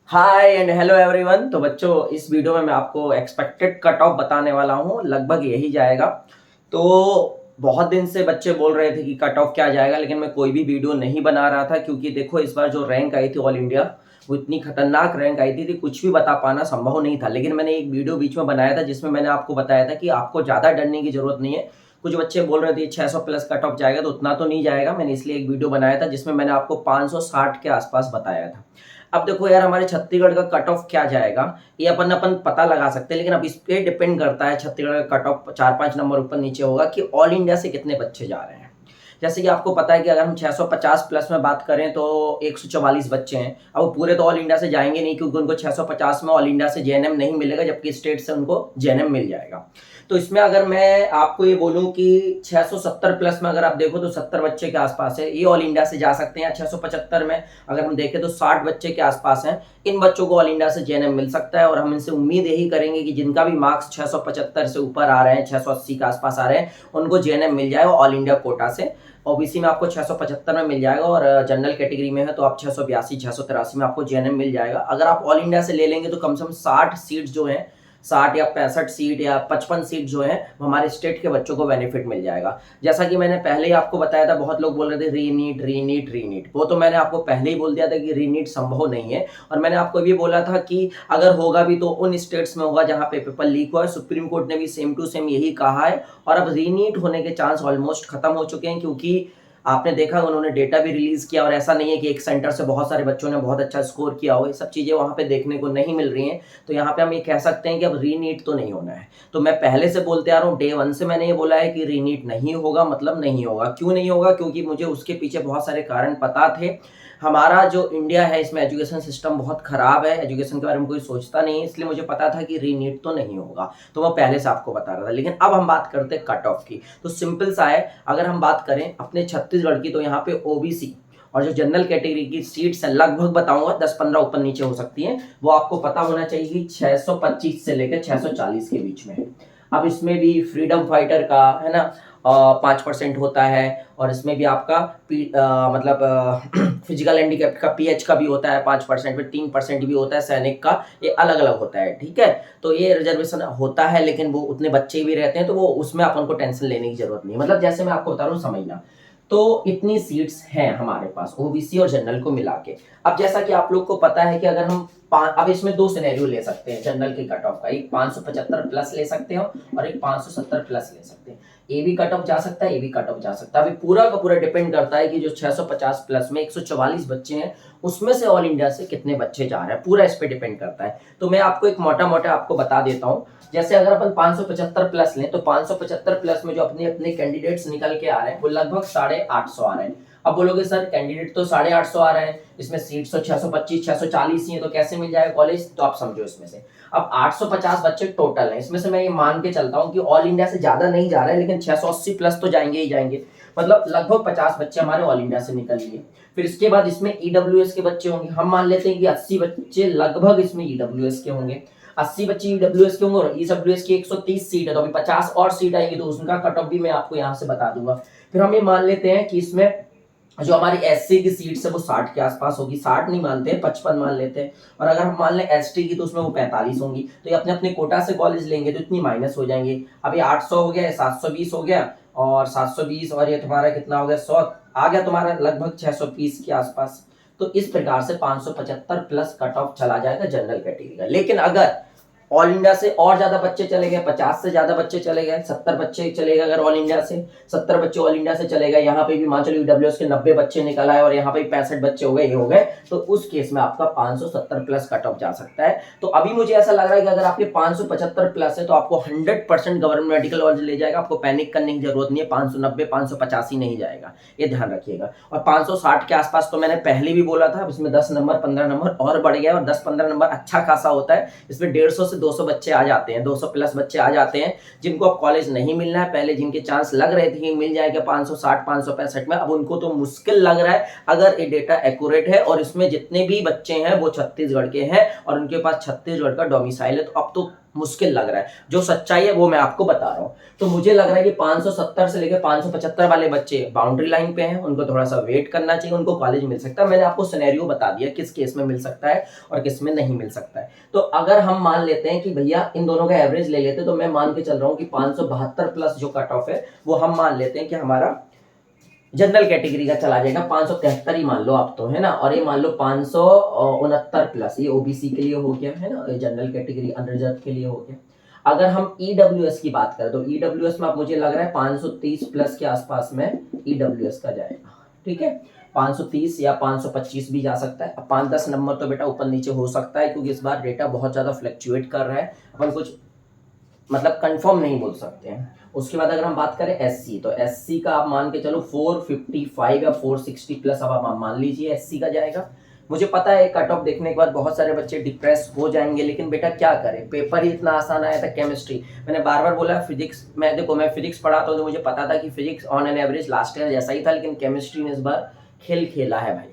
Hi and hello everyone. तो बच्चों, इस वीडियो में मैं आपको एक्सपेक्टेड कट ऑफ बताने वाला हूँ। लगभग यही जाएगा। तो बहुत दिन से बच्चे बोल रहे थे कि कट ऑफ क्या जाएगा, लेकिन मैं कोई भी वीडियो नहीं बना रहा था क्योंकि देखो इस बार जो रैंक आई थी ऑल इंडिया, वो इतनी खतरनाक रैंक आई थी कुछ भी बता पाना संभव नहीं था। लेकिन मैंने एक वीडियो बीच में बनाया था जिसमें मैंने आपको बताया था कि आपको ज़्यादा डरने की ज़रूरत नहीं है। कुछ बच्चे बोल रहे थे 600 प्लस कट ऑफ जाएगा, तो उतना तो नहीं जाएगा। मैंने इसलिए एक वीडियो बनाया था जिसमें मैंने आपको 560 के आसपास बताया था। अब देखो यार, हमारे छत्तीसगढ़ का कट ऑफ क्या जाएगा ये अपन अपन पता लगा सकते हैं, लेकिन अब इस पे डिपेंड करता है छत्तीसगढ़ का कट ऑफ 4-5 नंबर ऊपर नीचे होगा कि ऑल इंडिया से कितने बच्चे जा रहे हैं। जैसे कि आपको पता है कि अगर हम 650 प्लस में बात करें तो 144 बच्चे हैं। अब वो पूरे तो ऑल इंडिया से जाएंगे नहीं क्योंकि उनको 650 में ऑल इंडिया से जेएनएम नहीं मिलेगा, जबकि स्टेट से उनको जेएनएम मिल जाएगा। तो इसमें अगर मैं आपको ये बोलूं कि 670 प्लस में अगर आप देखो तो 70 बच्चे के आसपास है, ये ऑल इंडिया से जा सकते हैं। 675 में अगर हम देखें तो 60 बच्चे के आसपास हैं। इन बच्चों को ऑल इंडिया से जेएनएम मिल सकता है और हम इनसे उम्मीद यही करेंगे कि जिनका भी मार्क्स 675 से ऊपर आ रहे हैं, 680 के आसपास आ रहे हैं, उनको जेएनएम मिल जाएगा ऑल इंडिया कोटा से। ओबीसी में आपको 675 में मिल जाएगा और जनरल कैटेगरी में है तो आप 682 683 में आपको जेएनएम मिल जाएगा। अगर आप ऑल इंडिया से ले लेंगे तो कम से कम 60 सीट जो है, 60 या 65 सीट या 55 सीट जो है, वो हमारे स्टेट के बच्चों को बेनिफिट मिल जाएगा। जैसा कि मैंने पहले ही आपको बताया था, बहुत लोग बोल रहे थे रीनीट रीनीट रीनीट, वो तो मैंने आपको पहले ही बोल दिया था कि रीनीट संभव नहीं है। और मैंने आपको भी बोला था कि अगर होगा भी तो उन स्टेट्स में होगा जहां पे पेपर लीक हुआ है। सुप्रीम कोर्ट ने भी सेम टू सेम यही कहा है और अब रीनीट होने के चांस ऑलमोस्ट खत्म हो चुके हैं, क्योंकि आपने देखा उन्होंने डेटा भी रिलीज किया और ऐसा नहीं है कि एक सेंटर से बहुत सारे बच्चों ने बहुत अच्छा स्कोर किया हो। ये सब चीजें वहां पे देखने को नहीं मिल रही हैं। तो यहाँ पे हम ये कह सकते हैं कि अब रीनीट तो नहीं होना है। तो मैं पहले से बोलते आ रहा हूँ, डे 1 से मैंने ये बोला है कि रीनीट नहीं होगा, मतलब नहीं होगा। क्यों नहीं होगा? क्योंकि मुझे उसके पीछे बहुत सारे कारण पता थे। हमारा जो इंडिया है इसमें एजुकेशन सिस्टम बहुत खराब है, एजुकेशन के बारे में कोई सोचता नहीं है, इसलिए मुझे पता था कि रीनीट तो नहीं होगा। तो मैं पहले से आपको बता रहा था। लेकिन अब हम बात करते हैं कट ऑफ की। तो सिंपल सा है, अगर हम बात करें अपने छत्तीसगढ़ की तो यहाँ पे ओबीसी और जो जनरल कैटेगरी की सीट्स है, लगभग बताऊंगा 10-15 ऊपर नीचे हो सकती हैं, वो आपको पता होना चाहिए कि 625 से लेकर 640 के बीच में है। अब इसमें भी फ्रीडम फाइटर का है ना 5% होता है और इसमें भी आपका मतलब फिजिकल हैंडीकैप का पीएच का भी होता है 5%, फिर 3% भी होता है सैनिक का। ये अलग अलग होता है, ठीक है। तो ये रिजर्वेशन होता है, लेकिन वो उतने बच्चे भी रहते हैं तो वो उसमें अपन को टेंशन लेने की जरूरत नहीं है। मतलब जैसे मैं आपको बता रहा हूँ, समझना। तो इतनी सीट्स हैं हमारे पास ओबीसी और जनरल को मिला के। अब जैसा कि आप लोग को पता है कि अगर हम अब इसमें दो सिनेरियो ले सकते हैं जनरल के कट ऑफ का, एक 575 प्लस ले सकते हो और एक 570 प्लस ले सकते हैं। ए भी कट ऑफ जा सकता है, ए भी कट ऑफ जा सकता है। अभी पूरा का पूरा डिपेंड करता है कि जो 650 प्लस में 144 बच्चे हैं, उसमें से ऑल इंडिया से कितने बच्चे जा रहे हैं, पूरा इस पे डिपेंड करता है। तो मैं आपको एक मोटा मोटा आपको बता देता हूँ। जैसे अगर अपन 575 प्लस लें तो 575 प्लस में जो अपने अपने कैंडिडेट्स निकल के आ रहे हैं वो लगभग 850 आ रहे हैं। अब बोलोगे सर कैंडिडेट तो 850 आ रहे हैं, इसमें सीट्स तो 625 640 ही है, तो कैसे मिल जाएगा कॉलेज? तो आप समझो इसमें से अब 850 बच्चे टोटल हैं, इसमें से मैं ये मान के चलता हूँ कि ऑल इंडिया से ज्यादा नहीं जा रहे हैं, लेकिन 680 प्लस तो जाएंगे ही जाएंगे। मतलब लगभग 50 बच्चे हमारे ऑल इंडिया से निकल लिए। फिर इसके बाद इसमें ईडब्ल्यूएस के बच्चे होंगे। हम मान लेते हैं कि 80 बच्चे लगभग इसमें ईडब्ल्यूएस के होंगे। 80 बच्चे ईडब्ल्यूएस के होंगे और ईडब्ल्यूएस की 130 सीट है, तो अभी 50 और सीट आएगी, तो उसका कट ऑफ भी मैं आपको यहाँ से बता दूंगा। फिर हम ये मान लेते हैं कि इसमें जो हमारी एससी की सीट्स है वो 60 के आसपास होगी। 60 नहीं मानते हैं, 55 मान लेते हैं। और अगर हम मान लें एसटी की तो उसमें वो 45 होंगी। तो ये अपने अपने कोटा से कॉलेज लेंगे तो इतनी माइनस हो जाएंगे। अब ये 800 हो गया, 720 हो गया और 720 और ये तुम्हारा कितना हो गया, 100 आ गया तुम्हारा लगभग 620 के आसपास। तो इस प्रकार से 575 प्लस कट ऑफ चला जाएगा जनरल कैटेगरी का। लेकिन अगर ऑल इंडिया से और ज्यादा बच्चे चले गए, 50 से ज्यादा बच्चे चले गए, 70 बच्चे चले गए, अगर ऑल इंडिया से 70 बच्चे ऑल इंडिया से चले गए, यहाँ पे भी मान चलो ईडब्ल्यूएस के 90 बच्चे निकल आए और यहाँ पे 65 बच्चे हो गए, ये हो गए, तो उस केस में आपका 570 प्लस कट ऑफ जा सकता है। तो अभी मुझे ऐसा लग रहा है कि अगर आपके 575 प्लस है तो आपको 100% गवर्नमेंट मेडिकल कॉलेज ले जाएगा, आपको पैनिक करने की जरूरत नहीं है। 590 585 नहीं जाएगा, ये ध्यान रखिएगा। और 560 के आसपास तो मैंने पहले भी बोला था, इसमें 10 नंबर 15 नंबर और बढ़ गया और 10-15 नंबर अच्छा खासा होता है। इसमें 150 से 200 बच्चे आ जाते हैं, 200 प्लस बच्चे आ जाते हैं जिनको अब कॉलेज नहीं मिलना है। पहले जिनके चांस लग रहे थे कि मिल जाएगा 560 565 में, अब उनको तो मुश्किल लग रहा है अगर ये डेटा एक्यूरेट है। और इसमें जितने भी बच्चे हैं वो छत्तीसगढ़ के हैं और उनके पास छत्तीसगढ़ का डोमिसाइल है, तो अब तो मुश्किल लग रहा है। जो सच्चाई है वो मैं आपको बता रहा हूँ। तो मुझे लग रहा है कि 570 से लेकर 575 वाले बच्चे बाउंड्री लाइन पे हैं, उनको थोड़ा सा वेट करना चाहिए, उनको कॉलेज मिल सकता है। मैंने आपको सिनेरियो बता दिया किस केस में मिल सकता है और किस में नहीं मिल सकता है। तो अगर हम मान लेते हैं कि भैया इन दोनों का एवरेज ले लेते, तो मैं मान के चल रहा हूँ कि 572 प्लस जो कट ऑफ है वो हम मान लेते हैं कि हमारा जनरल कैटेगरी का चला जाएगा 573 ही मान लो आप, तो है ना। और ये मान लो 569 प्लस, ये ओबीसी के लिए हो गया, है ना, जनरल कैटेगरी अनरिजर्व के लिए हो गया। अगर हम ईडब्ल्यूएस की बात करें तो ईडब्ल्यूएस में अब मुझे लग रहा है 530 प्लस के आसपास में ईडब्ल्यूएस का जाएगा, ठीक है। 530 या 525 भी जा सकता है। अब 5-10 नंबर तो बेटा ऊपर नीचे हो सकता है, क्योंकि इस बार डेटा बहुत ज्यादा फ्लक्चुएट कर रहा है, अपन कुछ मतलब कंफर्म नहीं बोल सकते हैं। उसके बाद अगर हम बात करें एससी, तो एससी का आप मान के चलो 455 या 460 प्लस अब आप मान लीजिए एससी का जाएगा। मुझे पता है कट ऑफ देखने के बाद बहुत सारे बच्चे डिप्रेस हो जाएंगे, लेकिन बेटा क्या करें, पेपर ही इतना आसान आया था केमिस्ट्री। मैंने बार बार बोला फिजिक्स, मैं देखो मैं फिजिक्स पढ़ाता हूँ तो मुझे पता था कि physics on an average last year जैसा ही था, लेकिन केमिस्ट्री ने इस बार खेल खेला है भाई,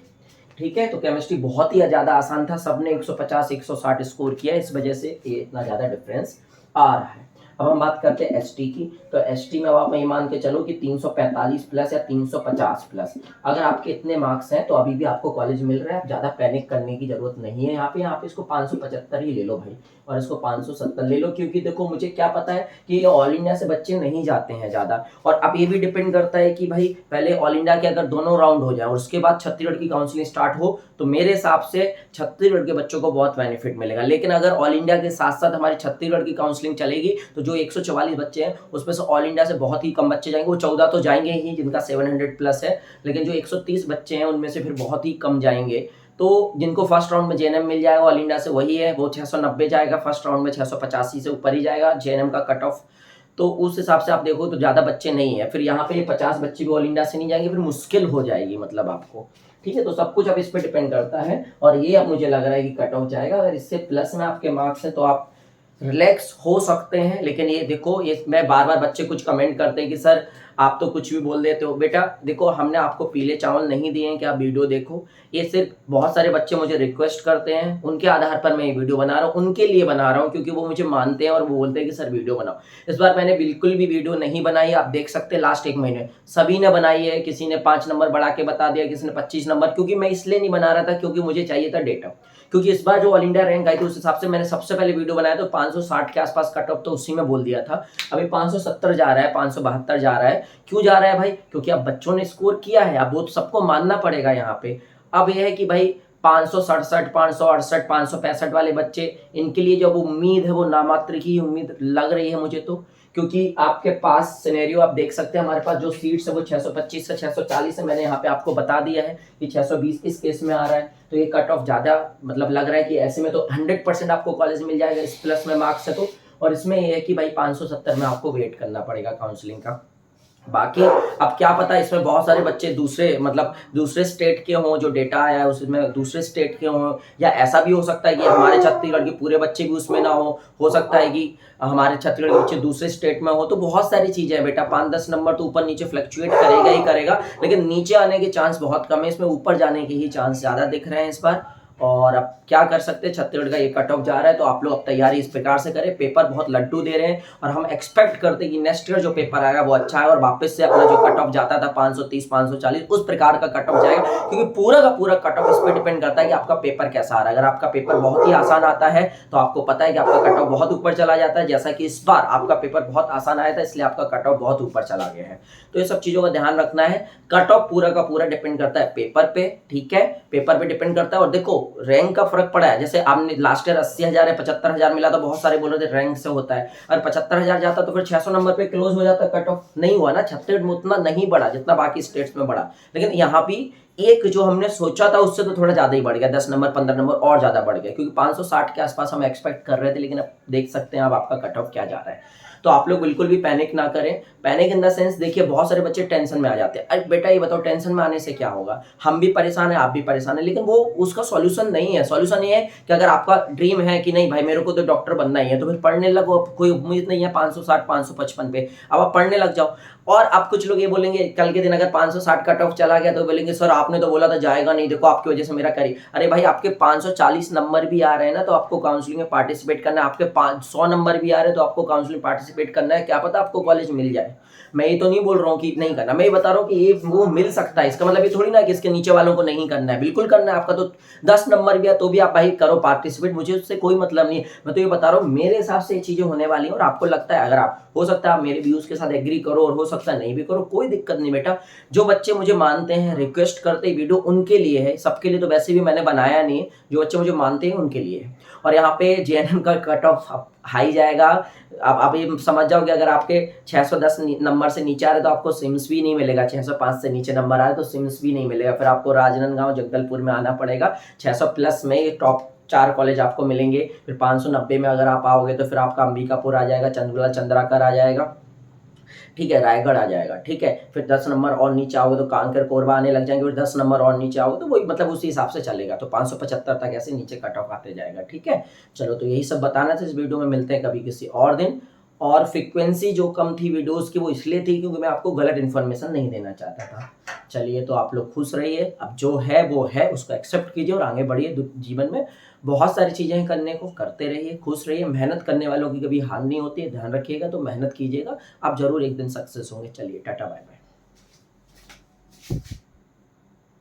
ठीक है। तो केमिस्ट्री बहुत ही ज्यादा आसान था, सबने 150 160 स्कोर किया, इस वजह से ये इतना ज्यादा डिफरेंस आ रहा है। अब हम बात करते हैं एसटी की, तो एसटी में आप ये मान के चलो कि 345 प्लस या 350 प्लस अगर आपके इतने मार्क्स हैं तो अभी भी आपको कॉलेज मिल रहा है। ज्यादा पैनिक करने की जरूरत नहीं है। यहाँ पे इसको 575 ही ले लो भाई, और इसको 570 ले लो, क्योंकि देखो मुझे क्या पता है कि ये ऑल इंडिया से बच्चे नहीं जाते हैं ज्यादा। और अब ये भी डिपेंड करता है कि भाई पहले ऑल इंडिया के अगर दोनों राउंड हो जाए और उसके बाद छत्तीसगढ़ की काउंसलिंग स्टार्ट हो, तो मेरे हिसाब से छत्तीसगढ़ के बच्चों को बहुत बेनिफिट मिलेगा। लेकिन अगर ऑल इंडिया के साथ साथ हमारी छत्तीसगढ़ की काउंसलिंग चलेगी तो जो 144 बच्चे हैं उसमें से ऑल इंडिया से बहुत ही कम बच्चे जाएंगे। वो 14 तो जाएंगे ही जिनका 700 प्लस है, लेकिन जो 130 बच्चे हैं उनमें से फिर बहुत ही कम जाएंगे। तो जिनको फर्स्ट राउंड में जेएनएम मिल जाएगा ऑल इंडिया से वही है, वो 690 जाएगा फर्स्ट राउंड में, 685 से ऊपर ही जाएगा जेएनएम का कट ऑफ। तो उस हिसाब से आप देखो तो ज्यादा बच्चे नहीं है। फिर यहाँ पे ये 50 बच्चे भी ऑल इंडिया से नहीं जाएंगे, फिर मुश्किल हो जाएगी मतलब आपको, ठीक है। तो सब कुछ अब इस पर डिपेंड करता है, और ये अब मुझे लग रहा है कि कट ऑफ जाएगा। अगर इससे प्लस में आपके मार्क्स हैं तो आप रिलैक्स हो सकते हैं। लेकिन ये देखो, ये मैं बार बार बच्चे कुछ कमेंट करते हैं कि सर आप तो कुछ भी बोल देते हो। बेटा देखो, हमने आपको पीले चावल नहीं दिए हैं कि आप वीडियो देखो। ये सिर्फ बहुत सारे बच्चे मुझे रिक्वेस्ट करते हैं, उनके आधार पर मैं ये वीडियो बना रहा हूँ, उनके लिए बना रहा हूँ, क्योंकि वो मुझे मानते हैं और वो बोलते हैं कि सर वीडियो बनाओ। इस बार मैंने बिल्कुल भी वीडियो नहीं बनाई, आप देख सकते हैं लास्ट 1 महीने सभी ने बनाई है। किसी ने 5 नंबर बढ़ा के बता दिया, किसी ने 25 नंबर, क्योंकि मैं इसलिए नहीं बना रहा था क्योंकि मुझे चाहिए था डेटा। क्योंकि इस बार जो ऑल इंडिया रैंक आई थी उस हिसाब से मैंने सबसे पहले वीडियो बनाया तो 560 के आसपास कट ऑफ तो उसी में बोल दिया था। अभी 570 जा रहा है, 572 जा रहा है। क्यों जा रहा है भाई? क्योंकि अब बच्चों ने स्कोर किया है, अब वो तो सबको मानना पड़ेगा यहाँ पे। अब यह है कि भाई 567, 568, 565 वाले बच्चे, इनके लिए जो उम्मीद है वो नामात्र की उम्मीद लग रही है मुझे तो। क्योंकि आपके पास सिनेरियो आप देख सकते हैं, हमारे पास जो सीट्स है वो 625 से 640 है। मैंने यहाँ पे आपको बता दिया है कि 620 इस केस में आ रहा है। तो ये कट ऑफ ज्यादा मतलब लग रहा है कि ऐसे में तो 100% आपको कॉलेज मिल जाएगा इस प्लस में मार्क्स है तो। और इसमें ये है कि भाई 570 में आपको वेट करना पड़ेगा काउंसलिंग का। बाकी अब क्या पता, इसमें बहुत सारे बच्चे दूसरे स्टेट के हों, जो डेटा आया है उसमें दूसरे स्टेट के हों, या ऐसा भी हो सकता है कि हमारे छत्तीसगढ़ के पूरे बच्चे भी उसमें ना हो सकता है कि हमारे छत्तीसगढ़ के बच्चे दूसरे स्टेट में हो। तो बहुत सारी चीजें हैं बेटा, 5-10 नंबर तो ऊपर नीचे फ्लक्चुएट करेगा ही करेगा, लेकिन नीचे आने के चांस बहुत कम है, इसमें ऊपर जाने के ही चांस ज्यादा दिख रहे हैं इस बार। और अब क्या कर सकते हैं, छत्तीसगढ़ का ये कट ऑफ जा रहा है तो आप लोग अब तैयारी इस प्रकार से करें। पेपर बहुत लड्डू दे रहे हैं और हम एक्सपेक्ट करते हैं कि नेक्स्ट ईयर जो पेपर आएगा वो अच्छा है और वापस से अपना जो कट ऑफ जाता था 530 540 उस प्रकार का कट ऑफ जाएगा। क्योंकि पूरा का पूरा कट ऑफ इस पर डिपेंड करता है कि आपका पेपर कैसा आ रहा है। अगर आपका पेपर बहुत ही आसान आता है तो आपको पता है कि आपका कट ऑफ बहुत ऊपर चला जाता है, जैसा कि इस बार आपका पेपर बहुत आसान आया था इसलिए आपका कट ऑफ बहुत ऊपर चला गया है। तो ये सब चीजों का ध्यान रखना है। कट ऑफ पूरा का पूरा डिपेंड करता है पेपर पे, ठीक है, पेपर पे डिपेंड करता है। और देखो रैंक का फर्क पड़ा है, जैसे आपने लास्ट ईयर 80,000 या 75,000 मिला तो बहुत सारे बोल रहे थे रैंक से होता है। अगर 75,000 जाता तो फिर 600 नंबर पे क्लोज हो जाता, कट ऑफ नहीं हुआ ना। छत्तीसगढ़ में उतना नहीं बढ़ा जितना बाकी स्टेट्स में बढ़ा, लेकिन यहाँ भी एक जो हमने सोचा था उससे तो थोड़ा ज्यादा ही बढ़ गया, 10 नंबर 15 नंबर और ज्यादा बढ़ गया, क्योंकि 560 के आसपास हम एक्सपेक्ट कर रहे थे। लेकिन अब देख सकते हैं अब आपका कट ऑफ क्या जा रहा है। तो आप लोग बिल्कुल भी पैनिक ना करें। पैनिक इन द सेंस, देखिए बहुत सारे बच्चे टेंशन में आ जाते हैं। अरे बेटा ये बताओ टेंशन में आने से क्या होगा, हम भी परेशान है आप भी परेशान है, लेकिन वो उसका सॉल्यूशन नहीं है। सॉल्यूशन ये है कि अगर आपका ड्रीम है कि नहीं भाई मेरे को तो डॉक्टर बनना ही है, तो फिर पढ़ने लगो। कोई उम्मीद नहीं है 560 555 पे, अब आप पढ़ने लग जाओ। और अब कुछ लोग ये बोलेंगे कल के दिन अगर 560 कट ऑफ चला गया तो बोलेंगे सर आपने तो बोला था जाएगा नहीं, देखो आपकी वजह से मेरा करी। अरे भाई आपके 540 नंबर भी आ रहे हैं ना तो आपको काउंसलिंग में पार्टिसिपेट करना है, आपके 500 नंबर भी आ रहे हैं तो आपको काउंसलिंग पार्टिसिपेट करना है, क्या पता आपको कॉलेज मिल जाए। मैं ये तो नहीं बोल रहा हूँ कि नहीं करना, मैं ये बता रहा हूँ कि ये वो मिल सकता है, इसका मतलब ये थोड़ी ना कि इसके नीचे वालों को नहीं करना है, बिल्कुल करना है। आपका तो 10 नंबर भी है तो भी आप भाई करो पार्टिसिपेट, मुझे उससे कोई मतलब नहीं है। मैं तो ये बता रहा हूँ मेरे हिसाब से ये चीजें होने वाली हैं और आपको लगता है, अगर आप हो सकता है आप मेरे व्यूज के साथ एग्री करो और हो सकता है नहीं भी करो, कोई दिक्कत नहीं बेटा। जो बच्चे मुझे मानते हैं, रिक्वेस्ट करते हैं, वीडियो उनके लिए है, सबके लिए तो वैसे भी मैंने बनाया नहीं है, जो बच्चे मुझे मानते हैं उनके लिए है। और यहाँ पे जेएनएम का कट ऑफ हाई जाएगा। आप ये समझ जाओ कि अगर आपके 610 नंबर से नीचे आ रहे तो आपको सिम्स भी नहीं मिलेगा, 605 से नीचे नंबर आ रहे तो सिम्स भी नहीं मिलेगा, फिर आपको राजनांदगांव जगदलपुर में आना पड़ेगा। 600 प्लस में ये टॉप 4 कॉलेज आपको मिलेंगे। फिर 590 में अगर आप आओगे तो फिर आपका अंबिकापुर आ जाएगा, चंद्रला चंद्राकर आ जाएगा, ठीक है, रायगढ़ आ जाएगा, ठीक है। फिर 10 नंबर और नीचे आओगे तो कांकर कोरबा आने लग जाएंगे, फिर 10 नंबर और नीचे आओगे तो वही मतलब उसी हिसाब से चलेगा, तो 575 तक ऐसे नीचे कट ऑफ आते जाएगा, ठीक है। चलो तो यही सब बताना था इस वीडियो में, मिलते हैं कभी किसी और दिन। और फ्रीक्वेंसी जो कम थी वीडियोस की वो इसलिए थी क्योंकि मैं आपको गलत इन्फॉर्मेशन नहीं देना चाहता था। चलिए तो आप लोग खुश रहिए, अब जो है वो है, उसको एक्सेप्ट कीजिए और आगे बढ़िए जीवन में। बहुत सारी चीज़ें करने को, करते रहिए, खुश रहिए। मेहनत करने वालों की कभी हार नहीं होती है, ध्यान रखिएगा। तो मेहनत कीजिएगा, आप जरूर एक दिन सक्सेस होंगे। चलिए टाटा बाय बाय।